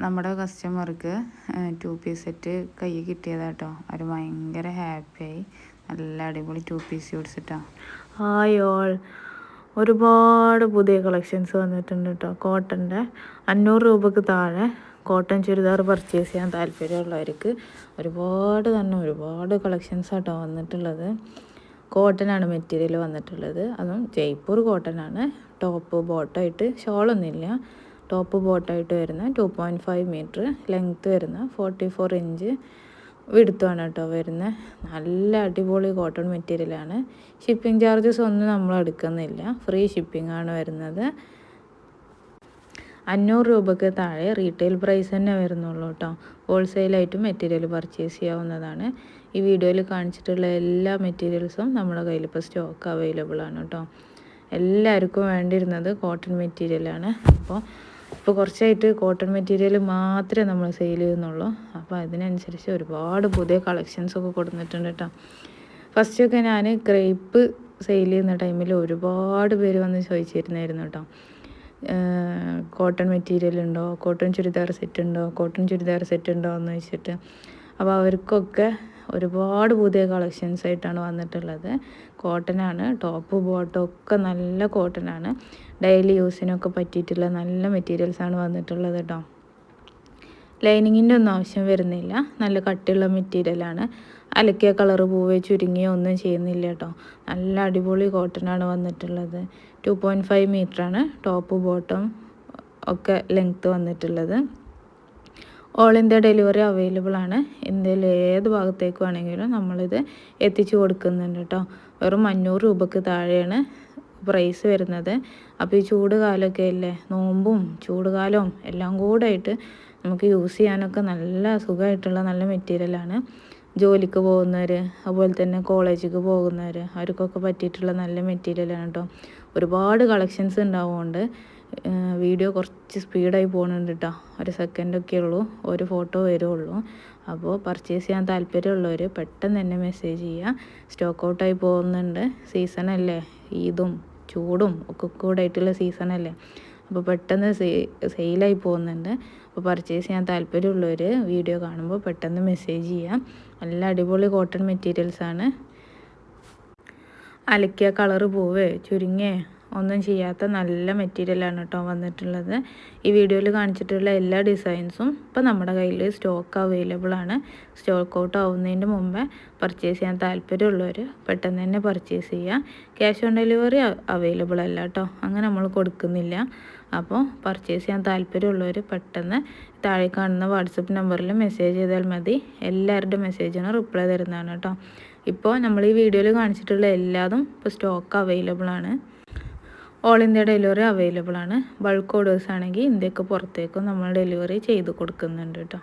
നമ്മുടെ കസ്റ്റമർക്ക് 2 piece set കയ്യിൽ കിട്ടിയതാട്ടോ. അവർ ഭയങ്കര ഹാപ്പിയായി. നല്ല അടിപൊളി 2 പീസ് സ്യൂട്ട്സ് ഇട്ടാ. ഹായ് ഓൾ, ഒരുപാട് പുതിയ കളക്ഷൻസ് വന്നിട്ടുണ്ട് കേട്ടോ. കോട്ടൻ്റെ 500 രൂപക്ക് താഴെ കോട്ടൺ ചുരിദാർ പർച്ചേസ് ചെയ്യാൻ താല്പര്യമുള്ളവർക്ക് ഒരുപാട് കളക്ഷൻസ് ആട്ടോ വന്നിട്ടുള്ളത്. കോട്ടനാണ് മെറ്റീരിയൽ വന്നിട്ടുള്ളത്. അതും ജയ്പൂർ കോട്ടനാണ്. ടോപ്പ് ബോട്ടായിട്ട്, ഷോളൊന്നുമില്ല. ടോപ്പ് ബോട്ടായിട്ട് വരുന്ന 2.5 മീറ്റർ ലെങ്ത്ത് വരുന്ന 44 ഇഞ്ച് വിടുത്താണ് കേട്ടോ വരുന്നത്. നല്ല അടിപൊളി കോട്ടൺ മെറ്റീരിയലാണ്. ഷിപ്പിംഗ് ചാർജസ് ഒന്നും നമ്മൾ എടുക്കുന്നില്ല, ഫ്രീ ഷിപ്പിംഗ് ആണ് വരുന്നത്. 500 രൂപക്ക് താഴെ റീറ്റെയിൽ പ്രൈസ് തന്നെ വരുന്നുള്ളൂ കേട്ടോ. ഹോൾസെയിലായിട്ടും മെറ്റീരിയൽ പർച്ചേസ് ചെയ്യാവുന്നതാണ്. ഈ വീഡിയോയിൽ കാണിച്ചിട്ടുള്ള എല്ലാ മെറ്റീരിയൽസും നമ്മുടെ കയ്യിൽ ഇപ്പോൾ സ്റ്റോക്ക് അവൈലബിൾ ആണ് കേട്ടോ. എല്ലാവർക്കും വേണ്ടിയിരുന്നത് കോട്ടൺ മെറ്റീരിയലാണ്. ഇപ്പോൾ കുറച്ചായിട്ട് കോട്ടൺ മെറ്റീരിയൽ മാത്രമേ നമ്മൾ സെയിൽ ചെയ്യുന്നുള്ളൂ. അപ്പോൾ അതിനനുസരിച്ച് ഒരുപാട് പുതിയ കളക്ഷൻസൊക്കെ കൊടുത്തിട്ടുണ്ട് കേട്ടോ. ഫസ്റ്റൊക്കെ ഞാൻ ക്രേപ്പ് സെയിൽ ചെയ്യുന്ന ടൈമിൽ ഒരുപാട് പേര് വന്ന് ചോദിച്ചിരുന്നായിരുന്നു കേട്ടോ, കോട്ടൺ മെറ്റീരിയൽ ഉണ്ടോ, കോട്ടൺ ചുരിദാർ സെറ്റ് ഉണ്ടോ എന്ന് വെച്ചിട്ട്. അപ്പോൾ അവർക്കൊക്കെ ഒരുപാട് പുതിയ കളക്ഷൻസ് ആയിട്ടാണ് വന്നിട്ടുള്ളത്. കോട്ടനാണ്, ടോപ്പ് ബോട്ടം ഒക്കെ നല്ല കോട്ടനാണ്. ഡെയിലി യൂസിനൊക്കെ പറ്റിയിട്ടുള്ള നല്ല മെറ്റീരിയൽസാണ് വന്നിട്ടുള്ളത് കേട്ടോ. ലൈനിങ്ങിൻ്റെ ഒന്നും ആവശ്യം വരുന്നില്ല. നല്ല കട്ടിയുള്ള മെറ്റീരിയലാണ്. അലക്കിയ കളറ് പോവേ ചുരുങ്ങിയോ ഒന്നും ചെയ്യുന്നില്ല കേട്ടോ. നല്ല അടിപൊളി കോട്ടനാണ് വന്നിട്ടുള്ളത്. 2.5 മീറ്ററാണ് ടോപ്പ് ബോട്ടം ഒക്കെ ലെങ്ത്ത് വന്നിട്ടുള്ളത്. ഓൾ ഇന്ത്യ ഡെലിവറി അവൈലബിൾ ആണ്. ഇന്ത്യയിൽ ഏത് ഭാഗത്തേക്ക് വേണമെങ്കിലും നമ്മളിത് എത്തിച്ചു കൊടുക്കുന്നുണ്ട് കേട്ടോ. വെറും 500 രൂപക്ക് താഴെയാണ് പ്രൈസ് വരുന്നത്. അപ്പോൾ ഈ ചൂട് കാലമൊക്കെ അല്ലേ, നോമ്പും ചൂടുകാലവും എല്ലാം കൂടെ ആയിട്ട് നമുക്ക് യൂസ് ചെയ്യാനൊക്കെ നല്ല സുഖമായിട്ടുള്ള നല്ല മെറ്റീരിയലാണ്. ജോലിക്ക് പോകുന്നവർ, അതുപോലെ തന്നെ കോളേജിലേക്ക് പോകുന്നവർ, അവർക്കൊക്കെ പറ്റിയിട്ടുള്ള നല്ല മെറ്റീരിയലാണ് കേട്ടോ. ഒരുപാട് കളക്ഷൻസ് ഉണ്ടാവുകൊണ്ട് വീഡിയോ കുറച്ച് സ്പീഡായി പോകുന്നുണ്ട് കേട്ടോ. 1 സെക്കൻഡൊക്കെ ഉള്ളൂ, ഒരു ഫോട്ടോ വരുള്ളൂ. അപ്പോൾ പർച്ചേസ് ചെയ്യാൻ താല്പര്യമുള്ളവർ പെട്ടെന്ന് തന്നെ മെസ്സേജ് ചെയ്യുക. സ്റ്റോക്ക് ഔട്ടായി പോകുന്നുണ്ട്. സീസണല്ലേ, ഈദും ചൂടും ഒക്കെ കൂടെ ആയിട്ടുള്ള സീസണല്ലേ. അപ്പോൾ പെട്ടെന്ന് സെയിലായി പോകുന്നുണ്ട്. അപ്പോൾ പർച്ചേസ് ചെയ്യാൻ താല്പര്യമുള്ളവർ വീഡിയോ കാണുമ്പോൾ പെട്ടെന്ന് മെസ്സേജ് ചെയ്യാം. നല്ല അടിപൊളി കോട്ടൺ മെറ്റീരിയൽസാണ്. അലക്കിയ കളറ് പോവേ ചുരുങ്ങേ ഒന്നും ചെയ്യാത്ത നല്ല മെറ്റീരിയലാണ് കേട്ടോ വന്നിട്ടുള്ളത്. ഈ വീഡിയോയിൽ കാണിച്ചിട്ടുള്ള എല്ലാ ഡിസൈൻസും ഇപ്പോൾ നമ്മുടെ കയ്യിൽ സ്റ്റോക്ക് അവൈലബിൾ ആണ്. സ്റ്റോക്ക് ഔട്ട് ആവുന്നതിൻ്റെ മുമ്പേ പർച്ചേസ് ചെയ്യാൻ താല്പര്യമുള്ളവർ പെട്ടെന്ന് തന്നെ പർച്ചേസ് ചെയ്യുക. ക്യാഷ് ഓൺ ഡെലിവറി അവൈലബിൾ അല്ല കേട്ടോ, അങ്ങനെ നമ്മൾ കൊടുക്കുന്നില്ല. അപ്പോൾ പർച്ചേസ് ചെയ്യാൻ താല്പര്യമുള്ളവർ പെട്ടെന്ന് താഴെ കാണുന്ന വാട്സപ്പ് നമ്പറിൽ മെസ്സേജ് ചെയ്താൽ മതി. എല്ലാവരുടെ മെസ്സേജിനും റിപ്ലൈ തരുന്നതാണ് കേട്ടോ. ഇപ്പോൾ നമ്മൾ ഈ വീഡിയോയിൽ കാണിച്ചിട്ടുള്ള എല്ലാതും ഇപ്പോൾ സ്റ്റോക്ക് അവൈലബിൾ ആണ്. ഓൾ ഇന്ത്യ ഡെലിവറി അവൈലബിൾ ആണ്. ബൾക്ക് ഓർഡേഴ്സ് ആണെങ്കിൽ ഇന്ത്യക്ക് പുറത്തേക്കും നമ്മൾ ഡെലിവറി ചെയ്ത് കൊടുക്കുന്നുണ്ട് കേട്ടോ.